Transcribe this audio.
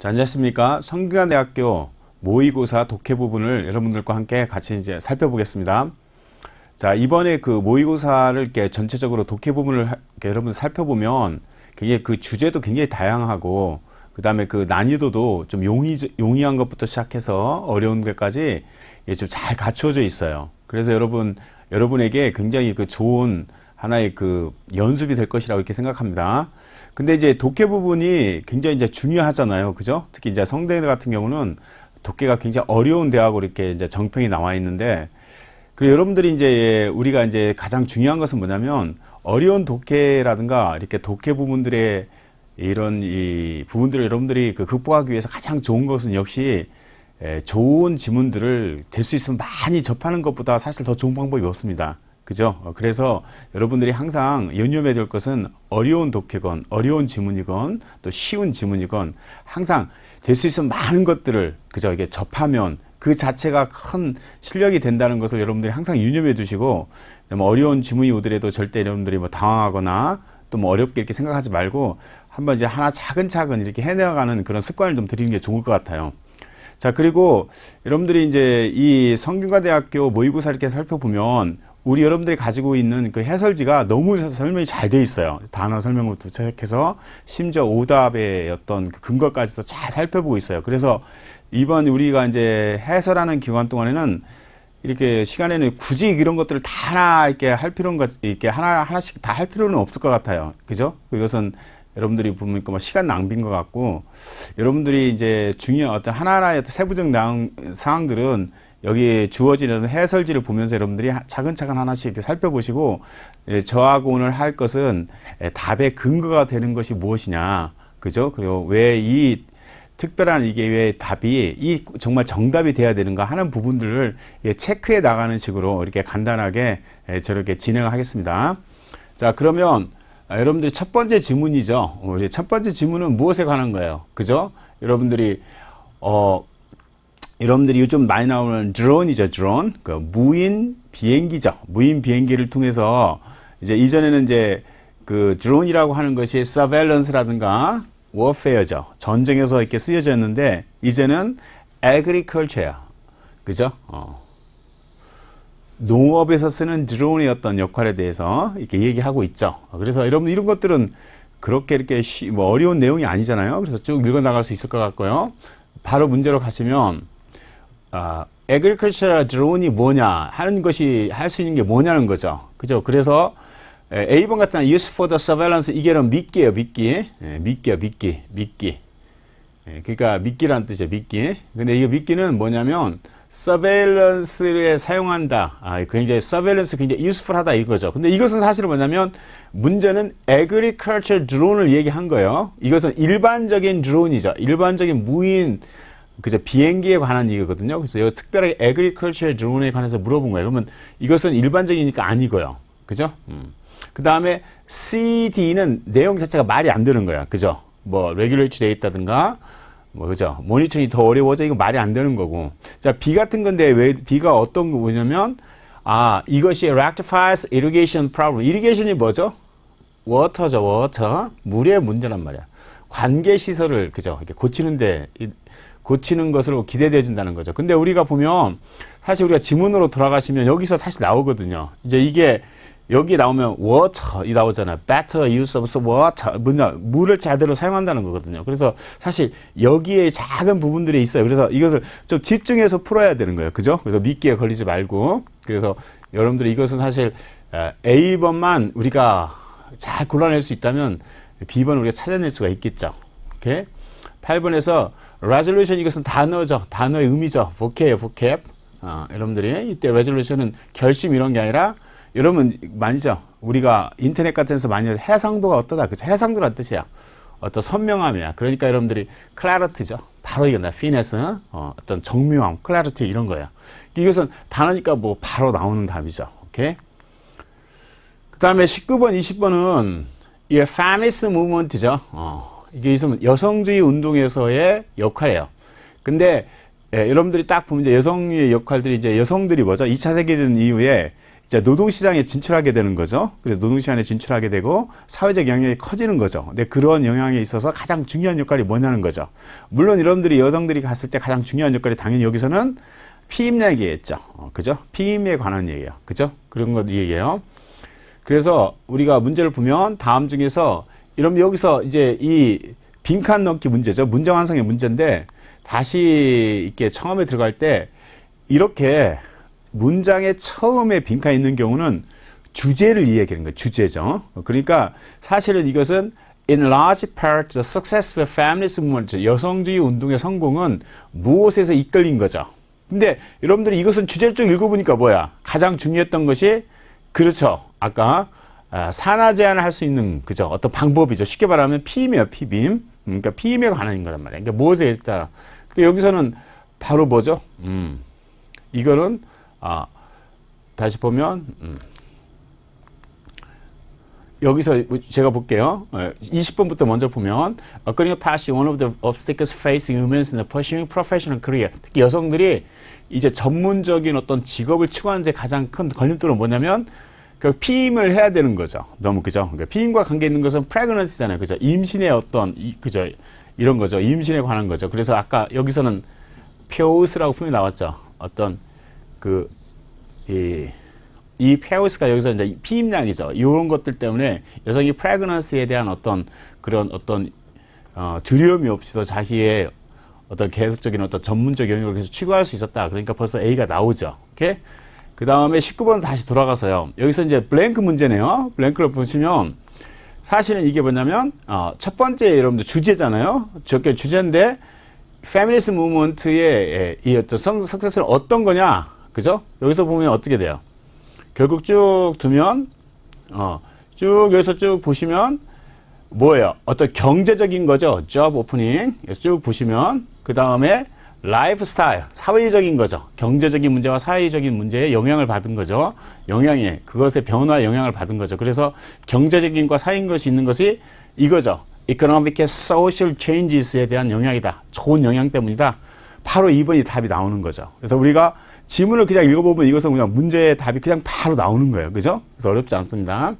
자, 안녕하십니까. 성균관대학교 모의고사 독해 부분을 여러분들과 함께 같이 이제 살펴보겠습니다. 자, 이번에 그 모의고사를 이렇게 전체적으로 독해 부분을 이렇게 여러분 살펴보면 굉장히 그 주제도 굉장히 다양하고, 그 다음에 그 난이도도 좀 용이한 것부터 시작해서 어려운 것까지 좀 잘 갖추어져 있어요. 그래서 여러분에게 굉장히 그 좋은 하나의 그 연습이 될 것이라고 이렇게 생각합니다. 근데 이제 독해 부분이 굉장히 이제 중요하잖아요. 그죠? 특히 이제 성대 같은 경우는 독해가 굉장히 어려운 대학으로 이렇게 이제 정평이 나와 있는데, 그리고 여러분들이 이제 우리가 이제 가장 중요한 것은 뭐냐면, 어려운 독해라든가 이렇게 독해 부분들의 이런 이 부분들을 여러분들이 그 극복하기 위해서 가장 좋은 것은 역시 좋은 지문들을 될 수 있으면 많이 접하는 것보다 사실 더 좋은 방법이 없습니다. 그죠? 그래서 여러분들이 항상 염려해야 될 것은 어려운 독해건, 어려운 지문이건, 또 쉬운 지문이건 항상 될 수 있으면 많은 것들을, 그죠? 이게 접하면 그 자체가 큰 실력이 된다는 것을 여러분들이 항상 유념해 두시고, 뭐 어려운 지문이 오더라도 절대 여러분들이 뭐 당황하거나 또 뭐 어렵게 이렇게 생각하지 말고 한번 이제 하나 차근차근 이렇게 해내가는 그런 습관을 좀 들이는 게 좋을 것 같아요. 자, 그리고 여러분들이 이제 이 성균관대학교 모의고사 이렇게 살펴보면 우리 여러분들이 가지고 있는 그 해설지가 너무 설명이 잘 돼 있어요. 단어 설명부터 시작해서 심지어 오답의 어떤 그 근거까지도 잘 살펴보고 있어요. 그래서 이번 우리가 이제 해설하는 기간 동안에는 이렇게 시간에는 굳이 이런 것들을 다 하나 이렇게 할 필요는, 이렇게 하나씩 다 할 필요는 없을 것 같아요. 그죠? 이것은 여러분들이 보니까 뭐 시간 낭비인 것 같고, 여러분들이 이제 중요한 어떤 하나하나의 어떤 세부적 사항들은 여기 주어지는 해설지를 보면서 여러분들이 차근차근 하나씩 이렇게 살펴보시고, 저하고 오늘 할 것은 답의 근거가 되는 것이 무엇이냐, 그죠? 그리고 왜 이 특별한 이게 왜 답이 이 정말 정답이 돼야 되는가 하는 부분들을 체크해 나가는 식으로 이렇게 간단하게 저렇게 진행을 하겠습니다. 자, 그러면 여러분들이 첫 번째 지문이죠. 첫 번째 지문은 무엇에 관한 거예요? 그죠? 여러분들이 요즘 많이 나오는 드론이죠, 드론. 그 무인 비행기죠. 무인 비행기를 통해서 이제 이전에는 이제 그 드론이라고 하는 것이 surveillancera든가 warfare죠. 전쟁에서 이렇게 쓰여졌는데, 이제는 agriculture야. 그죠? 농업에서 쓰는 드론의 어떤 역할에 대해서 이렇게 얘기하고 있죠. 그래서 여러분 이런 것들은 그렇게 이렇게 뭐 어려운 내용이 아니잖아요. 그래서 쭉 읽어 나갈 수 있을 것 같고요. 바로 문제로 가시면, agriculture 드론이 뭐냐 하는 것이 할 수 있는 게 뭐냐는 거죠. 그죠? 그래서 A번 같은 use for the surveillance, 이게 미끼예요, 미끼. 미끼. 그러니까 미끼라는 뜻이에요, 미끼. 근데 이 미끼는 뭐냐면 surveillance에 사용한다. 굉장히 surveillance 굉장히 useful하다 이거죠. 근데 이것은 사실은 뭐냐면, 문제는 agriculture 드론을 얘기한 거예요. 이것은 일반적인 드론이죠. 일반적인 무인, 그죠, 비행기에 관한 얘기거든요. 그래서 여기 특별하게 agriculture 드론에 관해서 물어본 거예요. 그러면 이것은 일반적이니까 아니고요. 그죠? 그 다음에 CD는 내용 자체가 말이 안 되는 거야. 그죠? 뭐 regulatory 돼 있다든가, 뭐, 그죠? 모니터링이 더 어려워져. 이거 말이 안 되는 거고. 자, B 같은 건데, 왜, B가 어떤 거냐면, 이것이 rectifies irrigation problem. irrigation이 뭐죠? water죠, water. 물의 문제란 말이야. 관계시설을, 그죠? 이렇게 고치는 것으로 기대되어진다는 거죠. 근데 우리가 보면, 사실 우리가 지문으로 돌아가시면 여기서 사실 나오거든요. 이제 이게, 여기 나오면 water 이 나오잖아요. better use of water. 물을 제대로 사용한다는 거거든요. 그래서 사실 여기에 작은 부분들이 있어요. 그래서 이것을 좀 집중해서 풀어야 되는 거예요. 그죠? 그래서 미끼에 걸리지 말고. 그래서 여러분들이 이것은 사실 A번만 우리가 잘 골라낼 수 있다면 B번 우리가 찾아낼 수가 있겠죠. 오케이? 8번에서 resolution, 이것은 단어죠. 단어의 의미죠. vocab. 여러분들이 이때 resolution은 결심 이런 게 아니라, 여러분 많이죠. 우리가 인터넷 같은 데서 많이 해상도가 어떠다. 그죠? 해상도란 뜻이야. 어떤 선명함이야. 그러니까 여러분들이 clarity죠. 바로 이건다. finesse, 어떤 정교함, clarity 이런 거예요. 이것은 단어니까 뭐 바로 나오는 답이죠. 오케이. 그 다음에 19번, 20번은 이게 feminist movement죠. 이게 있으면 여성주의 운동에서의 역할이에요. 근데 여러분들이 딱 보면 이제 여성의 역할들이, 이제 여성들이 뭐죠? 2차 세계대전 이후에 이제 노동시장에 진출하게 되는 거죠. 그래서 노동시장에 진출하게 되고 사회적 영향이 커지는 거죠. 근데 그런 영향에 있어서 가장 중요한 역할이 뭐냐는 거죠. 물론 여러분들이 여성들이 갔을 때 가장 중요한 역할이 당연히 여기서는 피임약이겠죠. 그죠? 피임에 관한 얘기예요. 그죠? 그런 것 얘기예요. 그래서 우리가 문제를 보면 다음 중에서 이러면 여기서 이제 이 빈칸 넣기 문제죠. 문장 완성의 문제인데 다시 이렇게 처음에 들어갈 때 이렇게 문장의 처음에 빈칸이 있는 경우는 주제를 이야기하는 거예요. 주제죠. 그러니까 사실은 이것은 In large part, the successful feminist movement, 여성주의 운동의 성공은 무엇에서 이끌린 거죠. 근데 여러분들이 이것은 주제를 쭉 읽어보니까 뭐야? 가장 중요했던 것이 그렇죠. 아까 산화 제한을 할 수 있는 그죠? 어떤 방법이죠. 쉽게 말하면 피임이에요. 피임. 그러니까 피임에 관한 거란 말이에요. 그러니까 무엇에 일단 여기서는 바로 뭐죠? 이거는 다시 보면 여기서 제가 볼게요. 20번부터 먼저 보면 According to Pashi, one of the obstacles facing women in the pursuing professional career. 특히 여성들이 이제 전문적인 어떤 직업을 추구하는 데 가장 큰 걸림돌은 뭐냐면 그 피임을 해야 되는 거죠. 너무 그죠? 그러니까 피임과 관계 있는 것은 pregnancy잖아요. 그죠? 임신의 어떤 그죠? 이런 거죠. 임신에 관한 거죠. 그래서 아까 여기서는 POS라고 표현이 나왔죠. 어떤 이 페오스가 여기서 이제 피임약이죠. 이런 것들 때문에 여성이 프레그넌스에 대한 어떤 그런 어떤 두려움이 없이도 자기의 어떤 계속적인 어떤 전문적 영역을 계속 추구할 수 있었다. 그러니까 벌써 A가 나오죠. 오케이? 그 다음에 19번 다시 돌아가서요. 여기서 이제 블랭크 문제네요. 블랭크를 보시면 사실은 이게 뭐냐면 첫 번째 여러분들 주제잖아요. 저게 주제인데 페미니스트 무브먼트의 이 어떤 석세스는 어떤 거냐? 그죠? 여기서 보면 어떻게 돼요? 결국 쭉 두면 쭉 여기서 쭉 보시면 뭐예요? 어떤 경제적인 거죠. job opening. 쭉 보시면 그 다음에 라이프스타일, 사회적인 거죠. 경제적인 문제와 사회적인 문제에 영향을 받은 거죠. 영향에 그것의 변화에 영향을 받은 거죠. 그래서 경제적인 것과 사회인 것이 있는 것이 이거죠. economic and social changes에 대한 영향이다. 좋은 영향 때문이다. 바로 2번이 답이 나오는 거죠. 그래서 우리가 지문을 그냥 읽어보면 이것은 그냥 문제의 답이 그냥 바로 나오는 거예요. 그죠? 그래서 어렵지 않습니다.